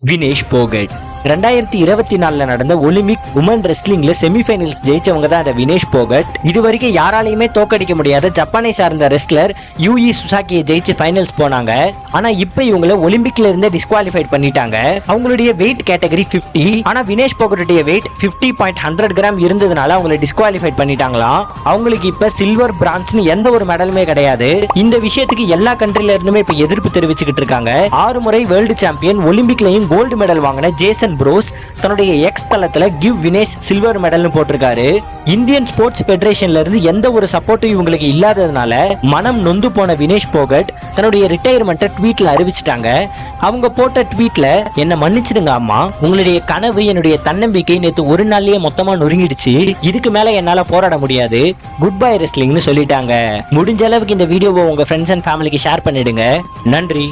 வினேஷ் போகட் 2024 நடந்த Olympic woman ரெஸ்லிங்ல semi-finals ஜெயிச்சவங்க தான் அந்த வினேஷ் போகட். இது வரைக்கும் யாராலையுமே தோக்கடிக்க முடியாத ஜப்பானை சார்ந்த ரெஸ்லர் யூஇ சுசாகியை ஜெயிச்சு ஃபைனல்ஸ் போனாங்க. ஆனா இப்ப இவங்களை ஒலிம்பிக்ல இருந்தே டிஸ்குவாலிஃபைட் பண்ணிட்டாங்க. அவங்களுடைய வெயிட் கேட்டகரி 50. ஆனா வினேஷ் போகட்டுடைய வெயிட் 50.100 கிராம் இருந்ததுனால அவங்களை டிஸ்குவாலிஃபைட் பண்ணிட்டாங்களாம். அவங்களுக்கு இப்ப சில்வர், பிரான்ஸ்னு எந்த ஒரு மெடலுமே கிடையாது. இந்த விஷயத்துக்கு எல்லா கண்ட்ரில இருந்துமே இப்ப எதிர்ப்பு தெரிவிச்சுக்கிட்டு இருக்காங்க. 6 முறை வேர்ல்டு சாம்பியன், ஒலிம்பிக்லயும் கோல்டு மெடல் வாங்கின ஜேசன் ப்ரோஸ் தன்னுடைய எக்ஸ் தளத்துல கிவ் வினேஷ் சில்வர் மெடல்னு போட்டிருக்காரு. இந்தியன் ஸ்போர்ட்ஸ் ஃபெடரேஷன்ல இருந்து எந்த ஒரு சப்போர்ட்டும் இவங்களுக்கு இல்லாததுனால மனம் நொந்து போன வினேஷ் போகட் தன்னுடைய ரிட்டையர்மெண்ட்டை ட்வீட்ல அறிவிச்சிட்டாங்க. அவங்க போட்ட ட்வீட்ல, என்ன மன்னிச்சிடுங்க அம்மா, உங்களுடைய கனவு, என்னுடைய தன்னம்பிக்கை நேத்து ஒரு நாள்லயே மொத்தமா நொறுங்கிடுச்சு. இதுக்கு மேல என்னால போராட முடியாது. குட் பை ரெஸ்லிங்னு சொல்லிட்டாங்க. முடிஞ்ச அளவுக்கு இந்த வீடியோவை உங்க ஃப்ரெண்ட்ஸ் அண்ட் ஃபேமிலிக்கு ஷேர் பண்ணிடுங்க. நன்றி.